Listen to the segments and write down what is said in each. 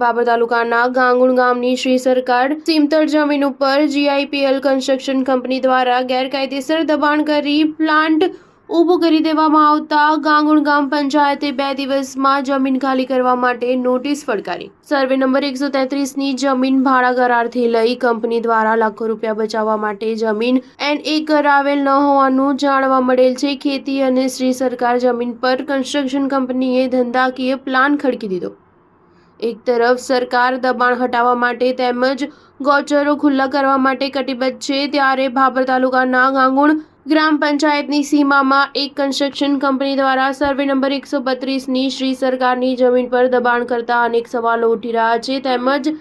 બાબર તાલુકાના ગાંગુણ ગામની શ્રી સરકાર સીમતળ જમીન ઉપર જીઆઈપીએલ કન્સ્ટ્રક્શન કંપની દ્વારા ગેરકાયદેસર દબાણ કરી પ્લાન્ટ ઊભો કરી દેવામાં આવતા ગાંગુણ ગામ પંચાયતે 2 દિવસમાં જમીન ખાલી કરવા માટે નોટિસ ફટકારી. સર્વે નંબર 133ની જમીન ભાડા કરારથી લઈ કંપની દ્વારા લાખો રૂપિયા બચાવવા માટે જમીન NA કરાવેલ ન હોવાનું જાણવા મળેલ છે. ખેતી અને શ્રી સરકાર જમીન પર કન્સ્ટ્રક્શન કંપનીએ ધંધાકીય પ્લાન ખડકી દીધો. એક તરફ સરકાર દબાણ હટાવવા માટે તેમજ ગોચરો ખુલ્લા કરવા માટે કટિબદ્ધ છે, ત્યારે બાબર તાલુકાના ગાંગુણ ગ્રામ પંચાયતની સીમામાં એક કન્સ્ટ્રક્શન કંપની દ્વારા સર્વે નંબર 132ની શ્રી સરકારની જમીન પર દબાણ કરતા અનેક સવાલો ઉઠી રહ્યા છે, તેમજ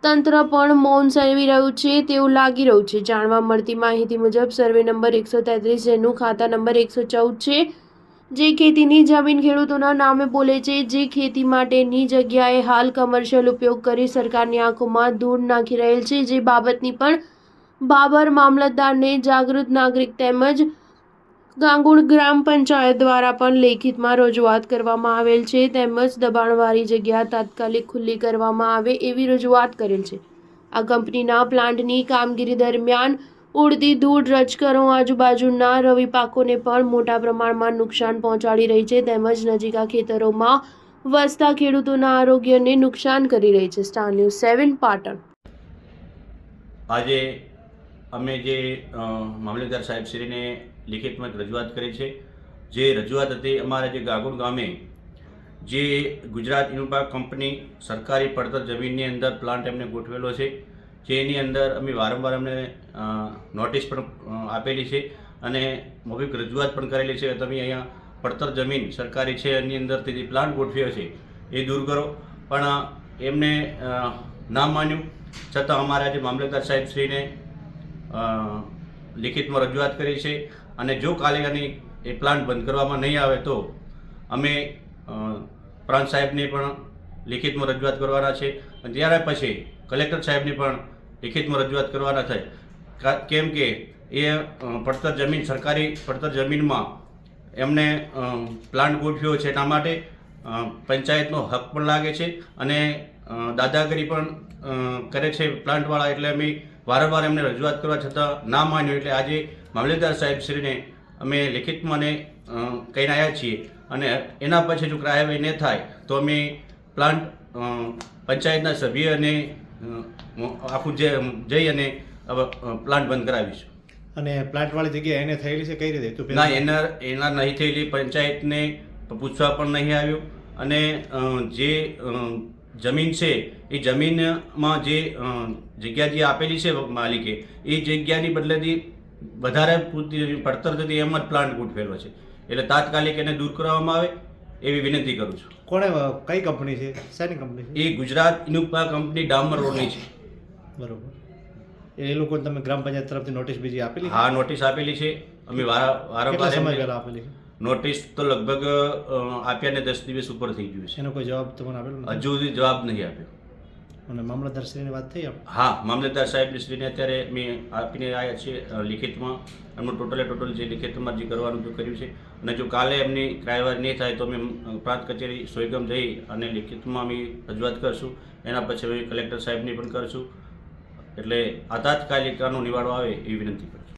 તંત્ર પણ મૌન સેવી રહ્યું છે તેવું લાગી રહ્યું છે. જાણવા મળતી માહિતી મુજબ સર્વે નંબર 133 જેનું ખાતા નંબર 114 છે, જે ખેતીની જમીન ખેડૂતોના નામે બોલે છે, જે ખેતી માટેની જગ્યાએ હાલ કમર્શિયલ ઉપયોગ કરી સરકારની આંખોમાં ધૂળ નાખી રહેલ છે, જે બાબતની પણ બાબર મામલતદારને જાગૃત નાગરિક તેમજ ગાંગુણ ગ્રામ પંચાયત દ્વારા પણ લેખિતમાં રજૂઆત કરવામાં આવેલ છે, તેમજ દબાણવાળી જગ્યા તાત્કાલિક ખુલ્લી કરવામાં આવે એવી રજૂઆત કરેલ છે. આ કંપનીના પ્લાન્ટની કામગીરી દરમિયાન ઉડતી ધૂળ રજકરો આજુબાજુના રવિ પાકોને પણ મોટા પ્રમાણમાં નુકસાન પહોંચાડી રહી છે, તેમજ નજીકના ખેતરોમાં વસતા ખેડૂતોના આરોગ્યને નુકસાન કરી રહી છે. Star news 7 Patan. આજે અમે જે મામલતદાર સાહેબશ્રીને લિખિતમાં રજૂઆત કરી છે, જે રજૂઆત હતી અમારા જે ગાંગુણ ગામે જે ગુજરાત ઇન્ફ્રા કંપની સરકારી પડતર જમીનની અંદર પ્લાન્ટ એમને ગોઠવેલો છે, જેની અંદર અમે વારંવાર અમને નોટિસ પણ આપેલી છે અને મૌખિક રજૂઆત પણ કરેલી છે કે તમે અહીંયા પડતર જમીન સરકારી છે એની અંદરથી જે પ્લાન્ટ ગોઠવ્યો છે એ દૂર કરો, પણ એમને ના માન્યું. છતાં અમારા જે મામલતદાર સાહેબશ્રીને લિખિતમાં રજૂઆત કરી છે અને જો કાલે એ પ્લાન્ટ બંધ કરવામાં નહીં આવે તો અમે પ્રાંત સાહેબને પણ લિખિતમાં રજૂઆત કરવાના છે અને ત્યાર પછી કલેક્ટર સાહેબને પણ લિખિતમાં રજૂઆત કરવાના થાય, કેમ કે એ પડતર જમીન સરકારી પડતર જમીનમાં એમને પ્લાન્ટ ગોઠવ્યો છે, એટલા માટે પંચાયતનો હક પણ લાગે છે અને દાદાગીરી પણ કરે છે પ્લાન્ટવાળા. એટલે અમે વારંવાર એમને રજૂઆત કરવા છતાં ના માન્યું, એટલે આજે મામલતદાર સાહેબશ્રીને અમે લિખિતમાં કહીને આવ્યા છીએ અને એના પછી જો કાર્યવાહી ન થાય તો અમે પ્લાન્ટ પંચાયતના સભ્ય અને આખું જઈ અને પ્લાન્ટ બંધ કરાવીશું. અને પ્લાન્ટવાળી જગ્યા એને થયેલી છે કઈ રીતે? ના, એના નહીં થયેલી, પંચાયતને પૂછવા પણ નહીં આવ્યું અને જે જમીન છે એ જમીનમાં જે જગ્યા જે આપેલી છે માલિકે એ જગ્યાની બદલેથી વધારે પડતર થતી એમ જ પ્લાન્ટ ગોઠવેલો છે, એટલે તાત્કાલિક એને દૂર કરવામાં આવે એવી વિનંતી કરું છું. કોણે, કઈ કંપની છે, શેની કંપની છે? એ ગુજરાત ઇન્ફ્રા કંપની ડામર રોડની છે. બરોબર. એ લોકોને તમે ગ્રામ પંચાયત તરફથી નોટિસ બીજી આપેલી? હા, નોટિસ આપેલી છે અમે વારંવાર. સમય પહેલા આપેલી છે નોટિસ? તો લગભગ આપ્યા ને 10 દિવસ ઉપર થઈ ગયું છે. એનો કોઈ જવાબ તમને આપેલો? હજુ સુધી જવાબ નહીં આપ્યો. અને મામલતદારશ્રીની વાત થઈ આપણે? હા, મામલતદાર સાહેબશ્રીને અત્યારે મેં આપીને આવ્યા છીએ લિખિતમાં. એમનું ટોટલ જે લિખિતમાં જે કરવાનું તો કર્યું છે અને જો કાલે એમની કાર્યવાહી નહીં થાય તો અમે પ્રાંત કચેરી સોયગામ જઈ અને લિખિતમાં અમે રજૂઆત કરશું. એના પછી અમે કલેક્ટર સાહેબની પણ કરશું, એટલે આ તાત્કાલિક આનો નિવાડો આવે એવી વિનંતી કરું છું.